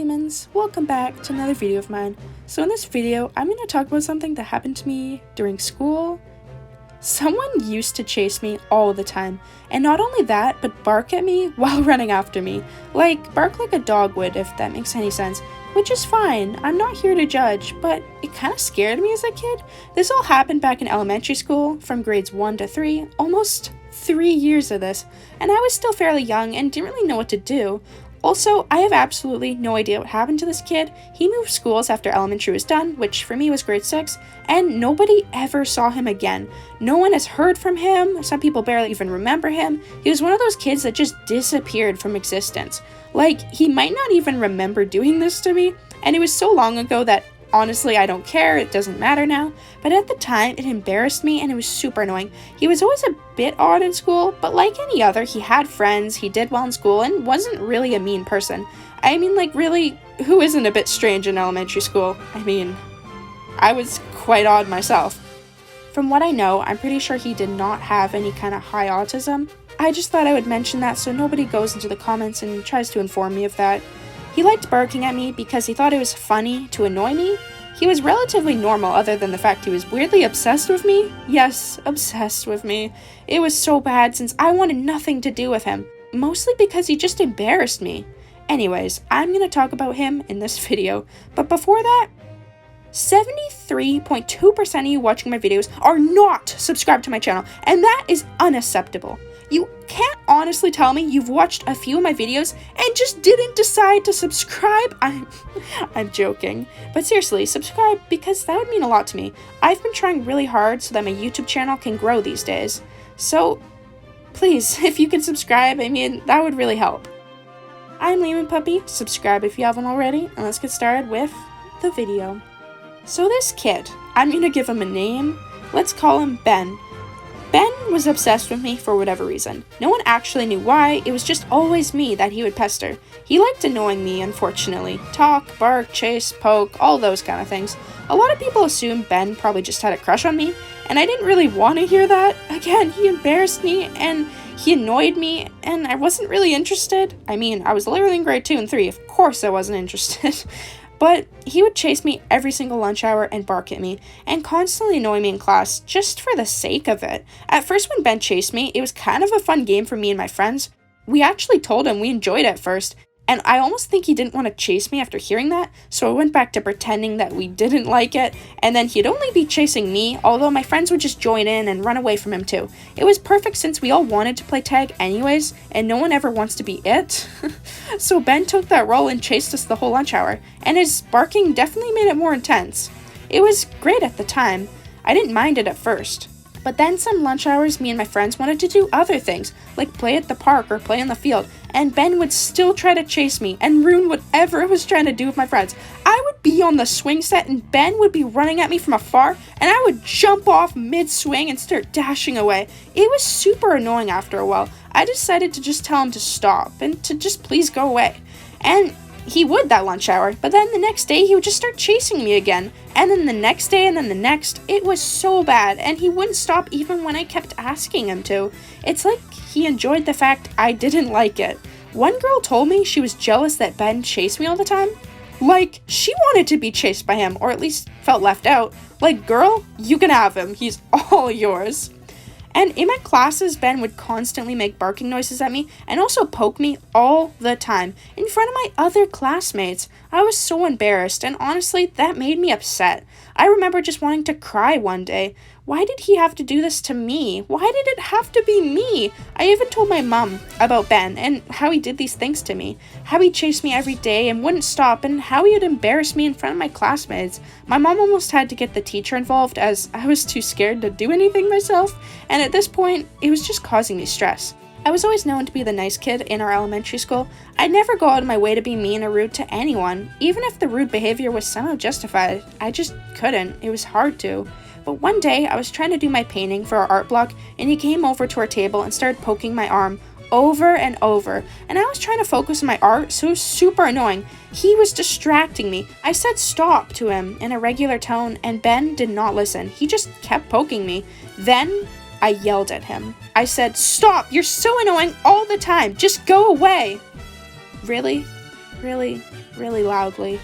Leamons, welcome back to another video of mine. So in this video, I'm going to talk about something that happened to me during school. Someone used to chase me all the time, and not only that, but bark at me while running after me. Like, bark like a dog would, if that makes any sense, which is fine, I'm not here to judge, but it kind of scared me as a kid. This all happened back in elementary school, from grades 1 to 3, almost 3 years of this, and I was still fairly young and didn't really know what to do. Also, I have absolutely no idea what happened to this kid. He moved schools after elementary was done, which for me was grade 6, and nobody ever saw him again. No one has heard from him, some people barely even remember him. He was one of those kids that just disappeared from existence. Like, he might not even remember doing this to me, and it was so long ago that honestly, I don't care, it doesn't matter now, but at the time, it embarrassed me and it was super annoying. He was always a bit odd in school, but like any other, he had friends, he did well in school, and wasn't really a mean person. I mean, like, really, who isn't a bit strange in elementary school? I mean, I was quite odd myself. From what I know, I'm pretty sure he did not have any kind of high autism. I just thought I would mention that so nobody goes into the comments and tries to inform me of that. He liked barking at me because he thought it was funny to annoy me. He was relatively normal other than the fact he was weirdly obsessed with me. Yes, obsessed with me. It was so bad since I wanted nothing to do with him. Mostly because he just embarrassed me. Anyways, I'm going to talk about him in this video. But before that, 73.2% of you watching my videos are not subscribed to my channel. And that is unacceptable. You can't honestly tell me you've watched a few of my videos and just didn't decide to subscribe? I'm joking. But seriously, subscribe because that would mean a lot to me. I've been trying really hard so that my YouTube channel can grow these days. So, please, if you can subscribe, I mean, that would really help. I'm Leamon Puppy, subscribe if you haven't already, and let's get started with the video. So this kid, I'm gonna give him a name. Let's call him Ben. Ben was obsessed with me for whatever reason. No one actually knew why, it was just always me that he would pester. He liked annoying me, unfortunately. Talk, bark, chase, poke, all those kind of things. A lot of people assume Ben probably just had a crush on me, and I didn't really want to hear that. Again, he embarrassed me, and he annoyed me, and I wasn't really interested. I mean, I was literally in grade 2 and 3, of course I wasn't interested. But he would chase me every single lunch hour and bark at me, and constantly annoy me in class, just for the sake of it. At first when Ben chased me, it was kind of a fun game for me and my friends. We actually told him we enjoyed it at first, and I almost think he didn't want to chase me after hearing that, so I went back to pretending that we didn't like it, and then he'd only be chasing me, although my friends would just join in and run away from him too. It was perfect since we all wanted to play tag anyways, and no one ever wants to be it. So Ben took that role and chased us the whole lunch hour, and his barking definitely made it more intense. It was great at the time. I didn't mind it at first. But then some lunch hours, me and my friends wanted to do other things, like play at the park or play in the field, and Ben would still try to chase me and ruin whatever I was trying to do with my friends. I would be on the swing set and Ben would be running at me from afar, and I would jump off mid-swing and start dashing away. It was super annoying after a while. I decided to just tell him to stop and to just please go away. And he would that lunch hour, but then the next day he would just start chasing me again. And then the next day and then the next. It was so bad, and he wouldn't stop even when I kept asking him to. It's like he enjoyed the fact I didn't like it. One girl told me she was jealous that Ben chased me all the time. Like, she wanted to be chased by him, or at least felt left out. Like, girl, you can have him. He's all yours. And in my classes, Ben would constantly make barking noises at me and also poke me all the time in front of my other classmates. I was so embarrassed, and honestly, that made me upset. I remember just wanting to cry one day. Why did he have to do this to me? Why did it have to be me? I even told my mom about Ben and how he did these things to me. How he chased me every day and wouldn't stop, and how he would embarrass me in front of my classmates. My mom almost had to get the teacher involved as I was too scared to do anything myself, and at this point, it was just causing me stress. I was always known to be the nice kid in our elementary school. I'd never go out of my way to be mean or rude to anyone. Even if the rude behavior was somehow justified, I just couldn't. It was hard to. But one day, I was trying to do my painting for our art block, and he came over to our table and started poking my arm over and over. And I was trying to focus on my art, so it was super annoying. He was distracting me. I said stop to him in a regular tone, and Ben did not listen. He just kept poking me. Then I yelled at him. I said, "Stop! You're so annoying all the time! Just go away!" Really? really, really loudly.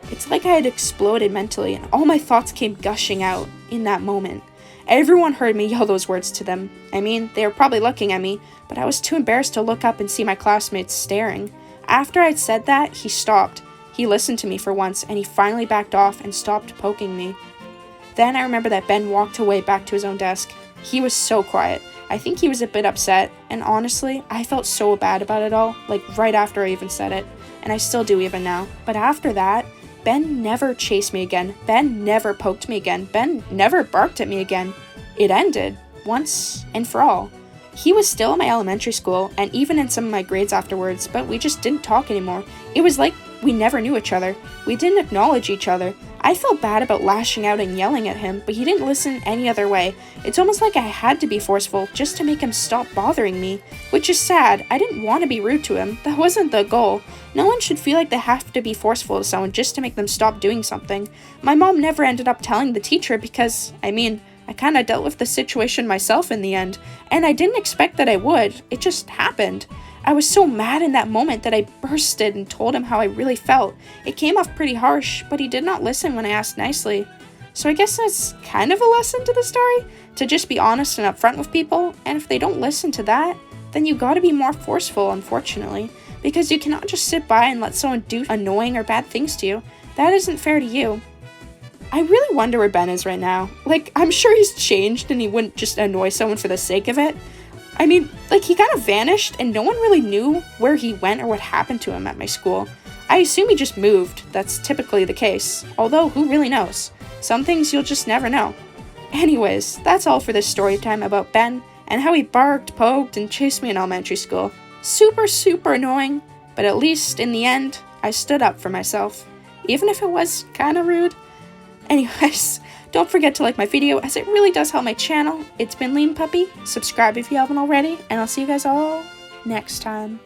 It's like I had exploded mentally and all my thoughts came gushing out in that moment. Everyone heard me yell those words to them. I mean, they were probably looking at me, but I was too embarrassed to look up and see my classmates staring. After I'd said that, he stopped. He listened to me for once, and he finally backed off and stopped poking me. Then I remember that Ben walked away back to his own desk. He was so quiet. I think he was a bit upset, and honestly, I felt so bad about it all, like right after I even said it, and I still do even now. But after that, Ben never chased me again. Ben never poked me again. Ben never barked at me again. It ended, once and for all. He was still in my elementary school, and even in some of my grades afterwards, but we just didn't talk anymore. It was like we never knew each other. We didn't acknowledge each other. I felt bad about lashing out and yelling at him, but he didn't listen any other way. It's almost like I had to be forceful just to make him stop bothering me, which is sad. I didn't want to be rude to him. That wasn't the goal. No one should feel like they have to be forceful to someone just to make them stop doing something. My mom never ended up telling the teacher because, I kind of dealt with the situation myself in the end, and I didn't expect that I would. It just happened. I was so mad in that moment that I bursted and told him how I really felt. It came off pretty harsh, but he did not listen when I asked nicely. So I guess that's kind of a lesson to the story, to just be honest and upfront with people, and if they don't listen to that, then you gotta be more forceful, unfortunately, because you cannot just sit by and let someone do annoying or bad things to you. That isn't fair to you. I really wonder where Ben is right now. I'm sure he's changed and he wouldn't just annoy someone for the sake of it. He kind of vanished and no one really knew where he went or what happened to him at my school. I assume he just moved. That's typically the case. Although, who really knows? Some things you'll just never know. Anyways, that's all for this story time about Ben and how he barked, poked, and chased me in elementary school. Super, super annoying, but at least in the end, I stood up for myself. Even if it was kind of rude. Anyways, don't forget to like my video as it really does help my channel. It's been Lean Puppy. Subscribe if you haven't already, and I'll see you guys all next time.